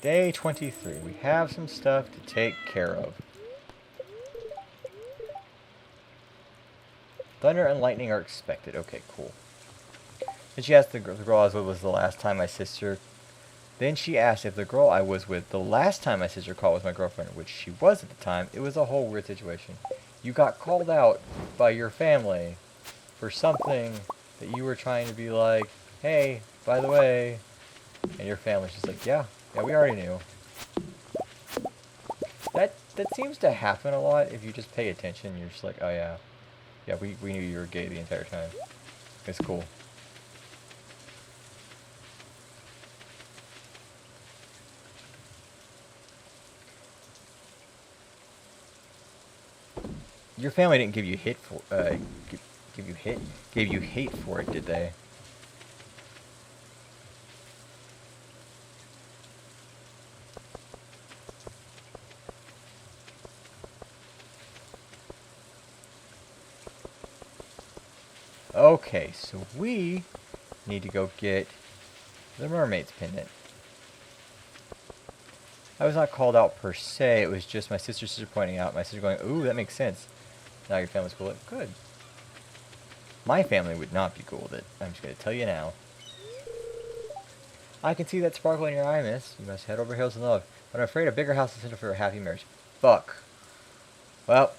Day 23. We have some stuff to take care of. Thunder and lightning are expected. Okay, cool. Then she asked the girl I was with was the last time my sister... Then she asked if the girl I was with the last time my sister called was my girlfriend, which she was at the time. It was a whole weird situation. You got called out by your family for something that you were trying to be like, hey, by the way... And your family's just like, yeah, we already knew. That seems to happen a lot if you just pay attention. You're just like, oh yeah. Yeah, we knew you were gay the entire time. It's cool. Your family didn't give you hate for gave you hate for it, did they? Okay, so we need to go get the mermaid's pendant. I was not called out per se, it was just my sister pointing out, my sister going, ooh, that makes sense. Now your family's cool with it? Good. My family would not be cool with it. I'm just going to tell you now. I can see that sparkle in your eye, miss. You must head over hills in love. But I'm afraid a bigger house is essential for a happy marriage. Fuck. Well.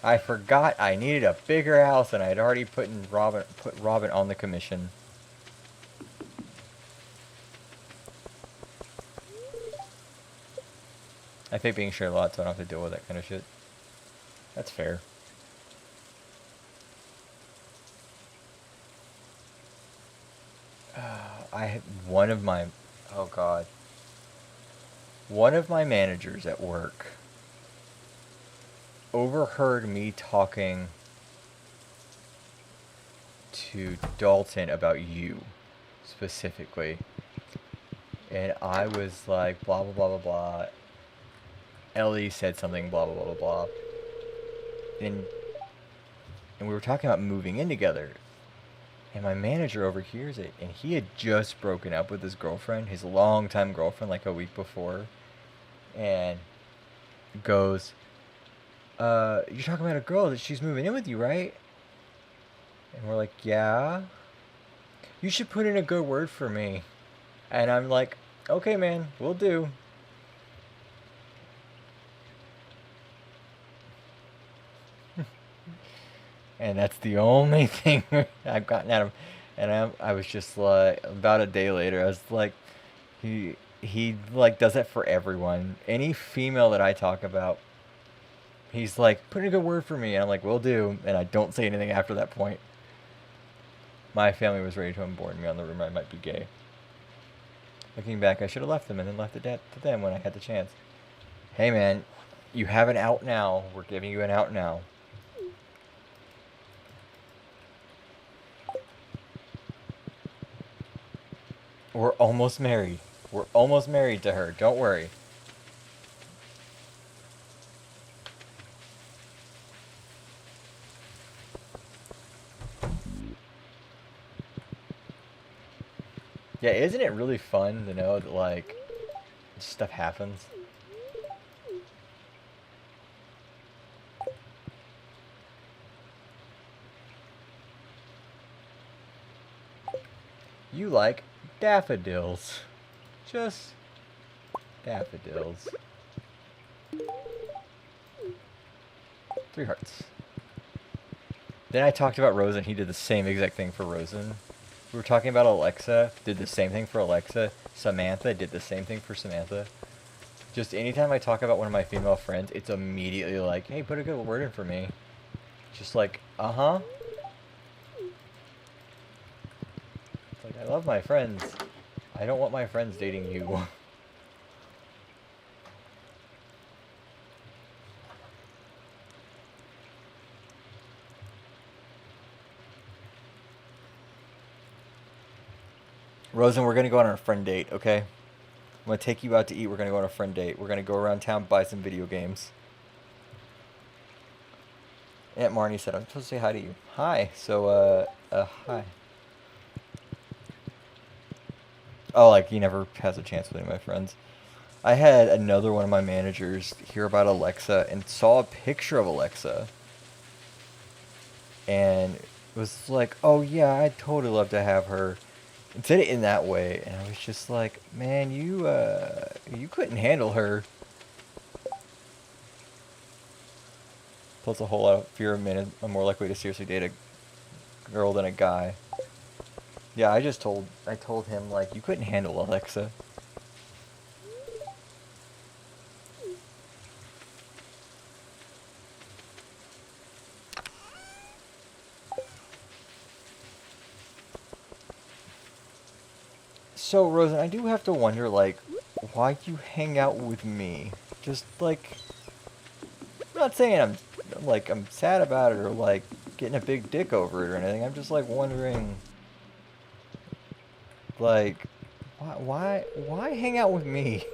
I forgot I needed a bigger house and I had already put Robin on the commission. I think being shared a lot, so I don't have to deal with that kind of shit. That's fair. I had one of my managers at work overheard me talking to Dalton about you specifically, and I was like, blah blah blah blah blah. Ellie said something, blah blah blah blah blah, and we were talking about moving in together. And my manager overhears it, and he had just broken up with his girlfriend, his longtime girlfriend, like a week before, and goes, you're talking about a girl that she's moving in with you, right? And we're like, yeah. You should put in a good word for me. And I'm like, okay, man, we'll do. And that's the only thing I've gotten out of him. And I was just like, about a day later, I was like, he like does that for everyone. Any female that I talk about, he's like, put in a good word for me. And I'm like, will do. And I don't say anything after that point. My family was ready to onboard me on the rumor I might be gay. Looking back, I should have left them and then left it to them when I had the chance. Hey man, you have an out now. We're giving you an out now. We're almost married. We're almost married to her. Don't worry. Yeah, isn't it really fun to know that, like, stuff happens? You like daffodils. Just daffodils. 3 hearts. Then I talked about Rosen. He did the same exact thing for Rosen. We were talking about Alexa. Did the same thing for Alexa. Samantha did the same thing for Samantha. Just anytime I talk about one of my female friends, it's immediately like, hey, put a good word in for me. Just like, uh-huh. Like, I love my friends. I don't want my friends dating you. Rosen, we're going to go on our friend date, okay? I'm going to take you out to eat. We're going to go on a friend date. We're going to go around town, buy some video games. Aunt Marnie said, I'm supposed to say hi to you. Hi. So, hi. Oh, like he never has a chance with any of my friends. I had another one of my managers hear about Alexa and saw a picture of Alexa. And was like, oh yeah, I'd totally love to have her. And said it in that way. And I was just like, man, you couldn't handle her. Plus a whole lot of fear of men. I'm more likely to seriously date a girl than a guy. Yeah, I told him, like, you couldn't handle Alexa. So, Rosen, I do have to wonder, like, why you hang out with me? Just, like, I'm not saying I'm sad about it or, like, getting a big dick over it or anything. I'm just, like, wondering, like, why hang out with me?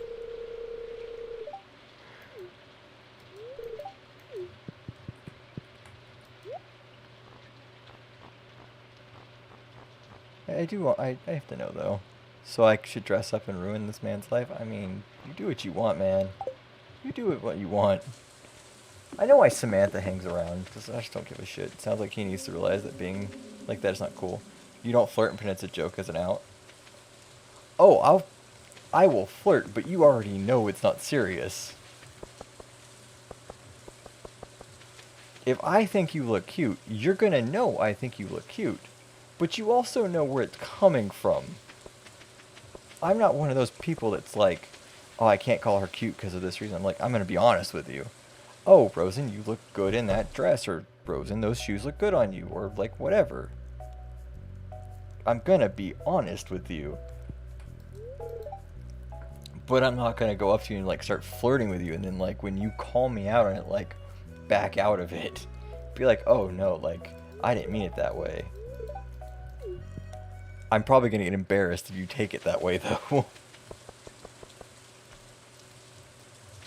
I have to know, though. So I should dress up and ruin this man's life? I mean, you do what you want, man. You do what you want. I know why Samantha hangs around. I just don't give a shit. It sounds like he needs to realize that being like that is not cool. You don't flirt and pretend it's a joke as an out. Oh, I will flirt, but you already know it's not serious. If I think you look cute, you're gonna know I think you look cute. But you also know where it's coming from. I'm not one of those people that's like, oh, I can't call her cute because of this reason. I'm like, I'm going to be honest with you. Oh, Rosen, you look good in that dress. Or, Rosen, those shoes look good on you. Or, like, whatever. I'm going to be honest with you. But I'm not going to go up to you and, like, start flirting with you. And then, like, when you call me out on it, like, back out of it. Be like, oh, no, like, I didn't mean it that way. I'm probably going to get embarrassed if you take it that way, though.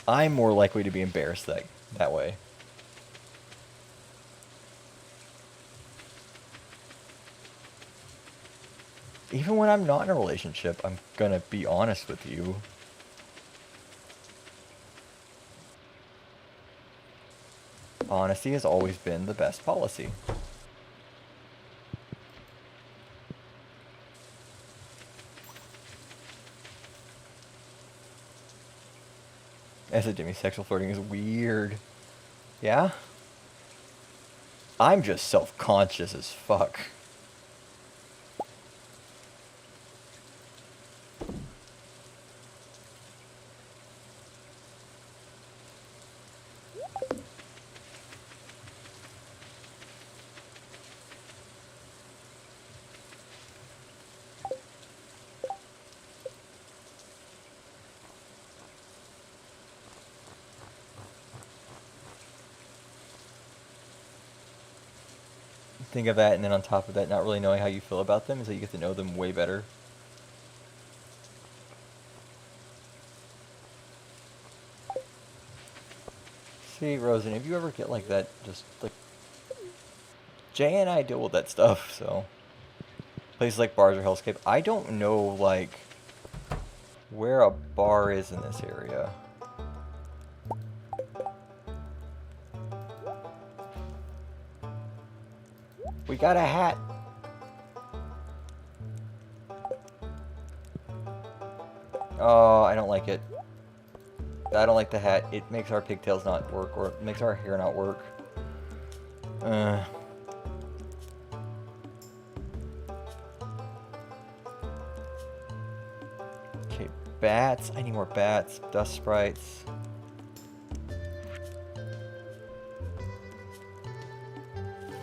I'm more likely to be embarrassed that way. Even when I'm not in a relationship, I'm going to be honest with you. Honesty has always been the best policy. As a demisexual, flirting is weird. Yeah? I'm just self-conscious as fuck. Think of that, and then on top of that, not really knowing how you feel about them, is that you get to know them way better. See, Rosen, if you ever get like that, just, like... Jay and I deal with that stuff, so... Places like bars or hellscape. I don't know, like... where a bar is in this area. We got a hat. Oh, I don't like it. I don't like the hat. It makes our pigtails not work, or it makes our hair not work. Okay, bats. I need more bats. Dust sprites.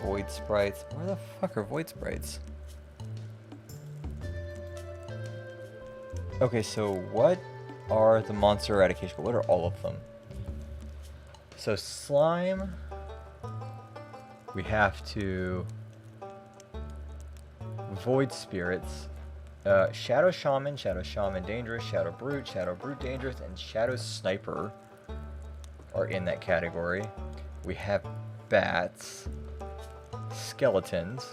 Void sprites. Where the fuck are void sprites? Okay, so what are the monster eradication? What are all of them? So slime. We have to void spirits. Shadow Shaman Dangerous, Shadow Brute Dangerous, and Shadow Sniper are in that category. We have bats. Skeletons.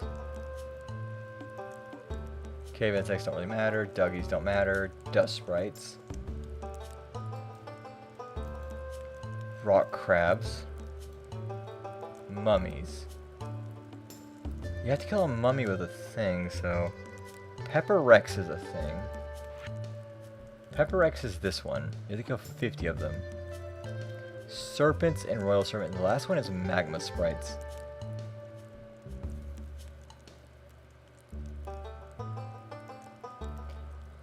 Cave insects don't really matter. Duggies don't matter. Dust sprites. Rock crabs. Mummies. You have to kill a mummy with a thing, so... Pepper Rex is a thing. Pepper Rex is this one. You have to kill 50 of them. Serpents and Royal Serpent. The last one is Magma Sprites.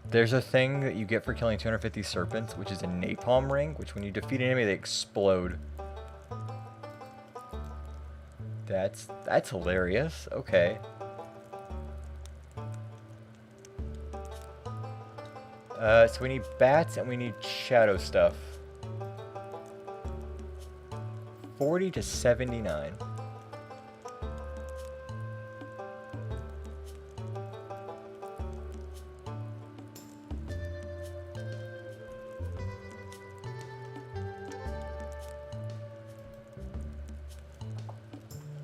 There's a thing that you get for killing 250 serpents, which is a napalm ring, which when you defeat an enemy, they explode. That's hilarious. Okay. So we need bats and we need shadow stuff. 40 to 79.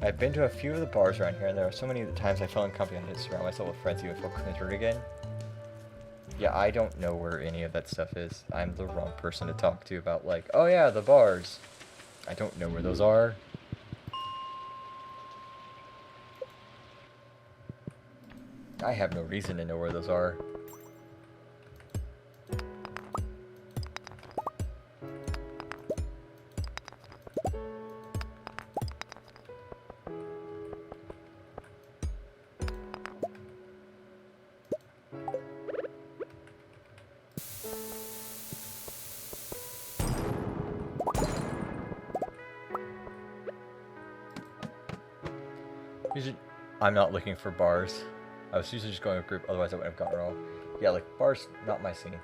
I've been to a few of the bars around here, and there are so many times I fell in company I had to surround myself with friends who would feel committed again. Yeah, I don't know where any of that stuff is. I'm the wrong person to talk to about, like, oh yeah, the bars. I don't know where those are. I have no reason to know where those are. I'm not looking for bars. I was usually just going with a group, otherwise I wouldn't have gotten it all. Yeah, like, bars, not my scene.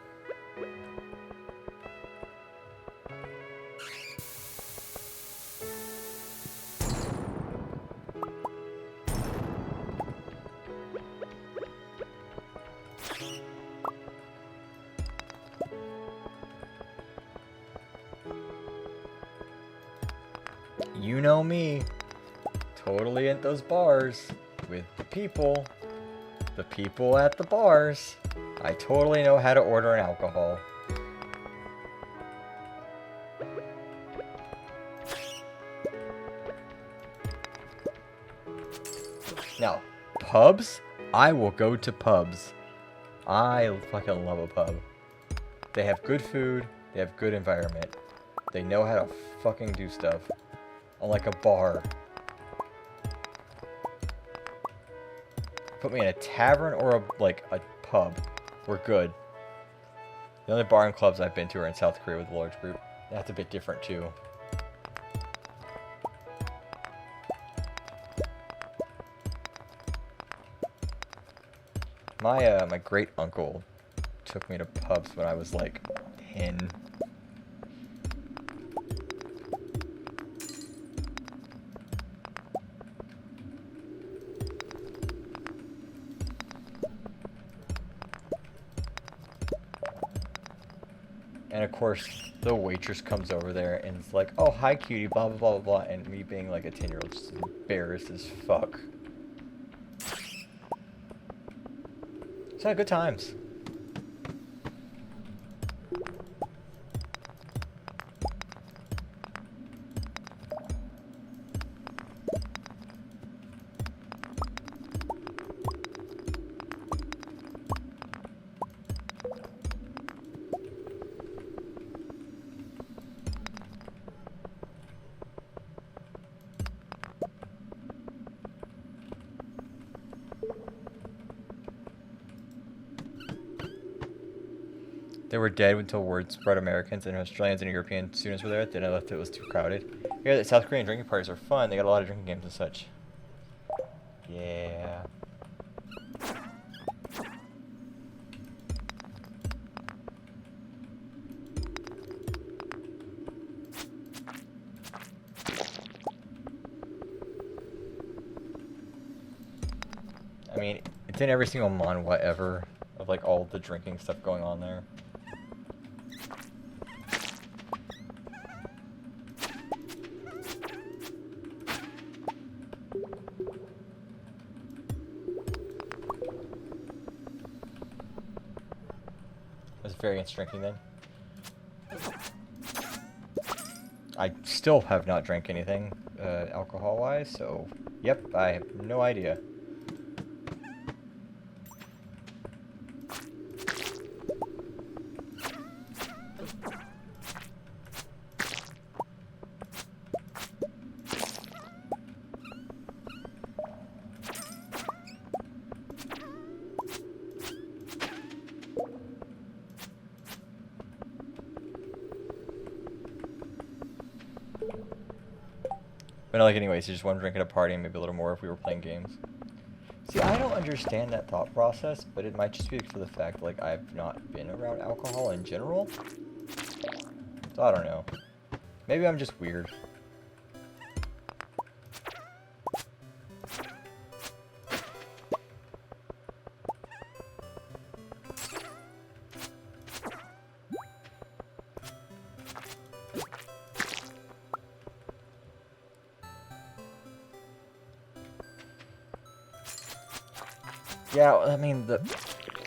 You know me. Totally at those bars. With the people at the bars. I totally know how to order an alcohol. Now, pubs? I will go to pubs. I fucking love a pub. They have good food, they have good environment. They know how to fucking do stuff. Unlike a bar. Put me in a tavern or a pub. We're good. The only bar and clubs I've been to are in South Korea with a large group. That's a bit different too. My great uncle took me to pubs when I was like 10. And of course, the waitress comes over there and it's like, oh, hi, cutie, blah, blah, blah, blah, blah. And me being like a 10-year-old, just embarrassed as fuck. So, good times. They were dead until word spread Americans and Australians and European students were there. Then I left it was too crowded. Here, that South Korean drinking parties are fun. They got a lot of drinking games and such. Yeah. I mean, it's in every single manhwa ever of like all the drinking stuff going on there. experience drinking then. I still have not drank anything alcohol-wise, so yep, I have no idea. But like anyways, you just want to drink at a party and maybe a little more if we were playing games. See, I don't understand that thought process, but it might just be for the fact like I've not been around alcohol in general. So I don't know. Maybe I'm just weird. Yeah, I mean,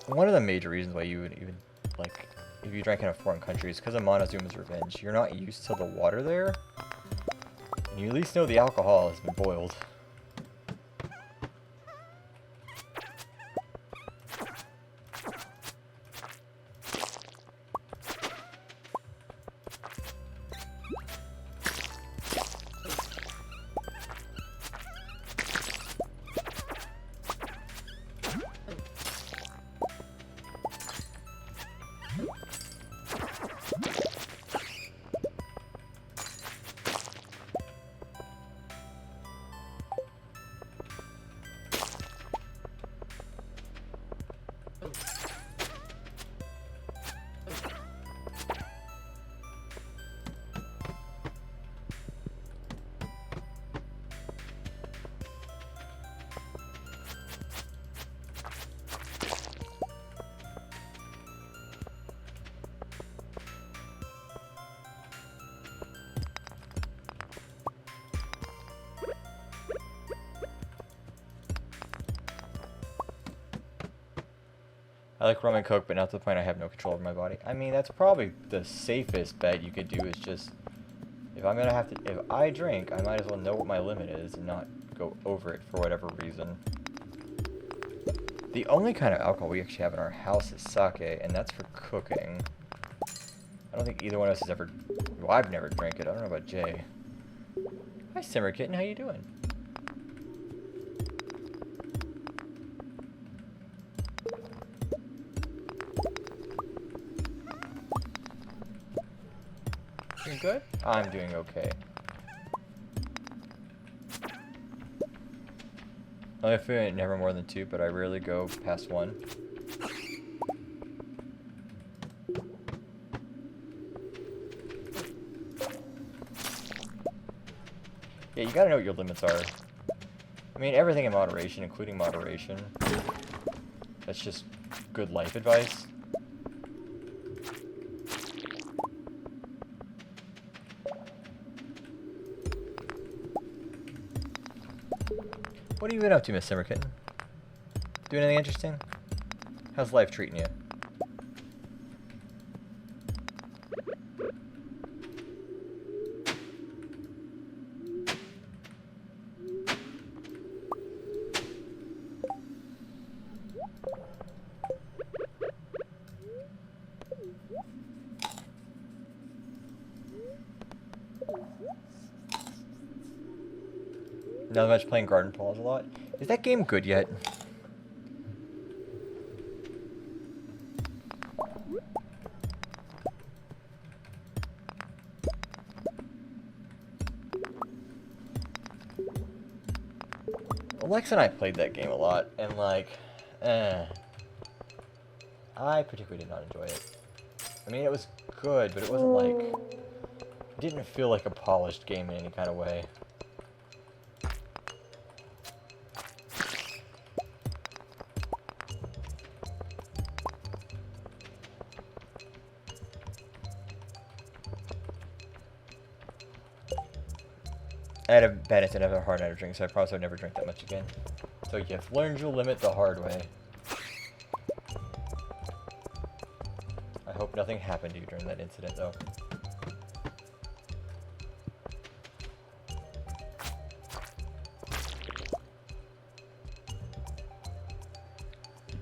one of the major reasons why you would even, like, if you drank in a foreign country is because of Montezuma's Revenge. You're not used to the water there, and you at least know the alcohol has been boiled. I like rum and coke, but not to the point I have no control over my body. I mean, that's probably the safest bet you could do is just, if I'm gonna have to, if I drink, I might as well know what my limit is and not go over it for whatever reason. The only kind of alcohol we actually have in our house is sake, and that's for cooking. I don't think either one of us has ever, well, I've never drank it. I don't know about Jay. Hi, Simmer Kitten, how you doing? Doing good? I'm doing okay. I feel never more than 2, but I rarely go past 1. Yeah, you gotta know what your limits are. I mean, everything in moderation, including moderation. That's just good life advice. What have you been up to, Miss Simmerkitten? Doing anything interesting? How's life treating you? Not much playing Garden Paws a lot. Is that game good yet? Alexa and I played that game a lot, and like, I particularly did not enjoy it. I mean, it was good, but it wasn't like, it didn't feel like a polished game in any kind of way. I had a bad incident of a hard night of drinking, so I promise I'd never drink that much again. So you've learned your limit the hard way. I hope Nothing happened to you during that incident, though.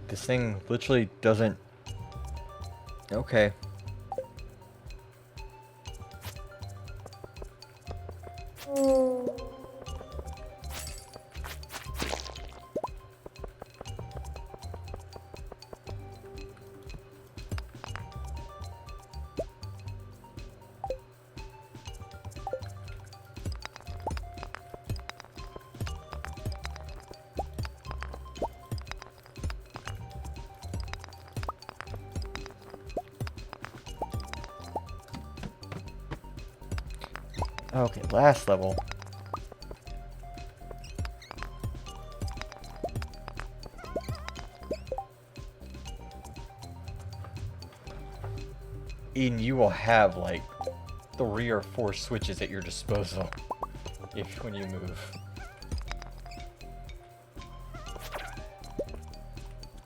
This thing literally doesn't... Okay. Okay, last level. Eden, you will have like 3 or 4 switches at your disposal when you move.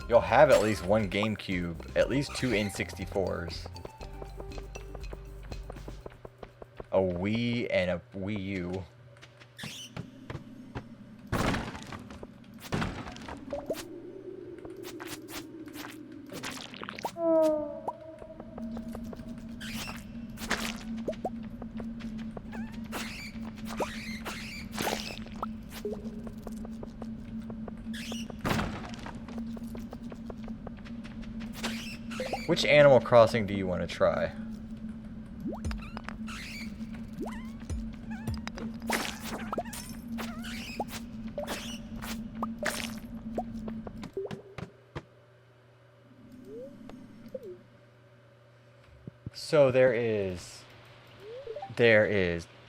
You'll have at least 1 GameCube, at least 2 N64s. A Wii and a Wii U. Which Animal Crossing do you want to try? So there is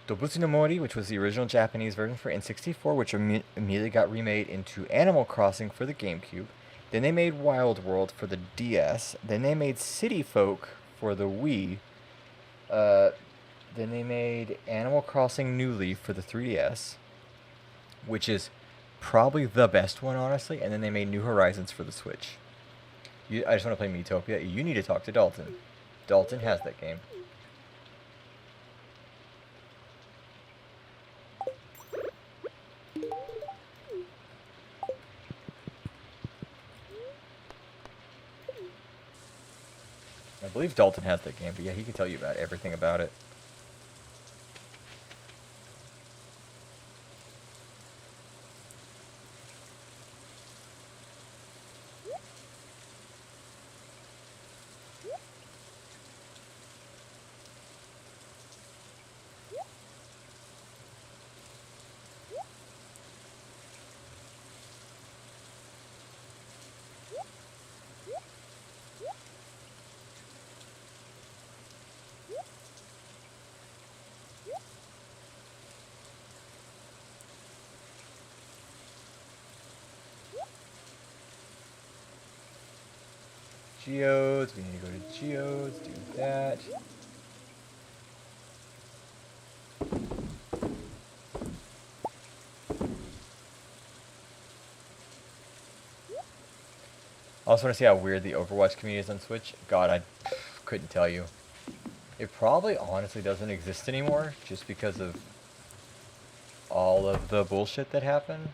Dobutsu no Mori, which was the original Japanese version for N64, which immediately got remade into Animal Crossing for the GameCube. Then they made Wild World for the DS. Then they made City Folk for the Wii. Then they made Animal Crossing New Leaf for the 3DS, which is probably the best one, honestly. And then they made New Horizons for the Switch. I just want to play Miitopia. You need to talk to Dalton. Dalton has that game. I believe Dalton has that game, but yeah, he can tell you about everything about it. Geodes, we need to go to Geodes, do that. I also want to see how weird the Overwatch community is on Switch. God, I couldn't tell you. It probably honestly doesn't exist anymore, just because of all of the bullshit that happened.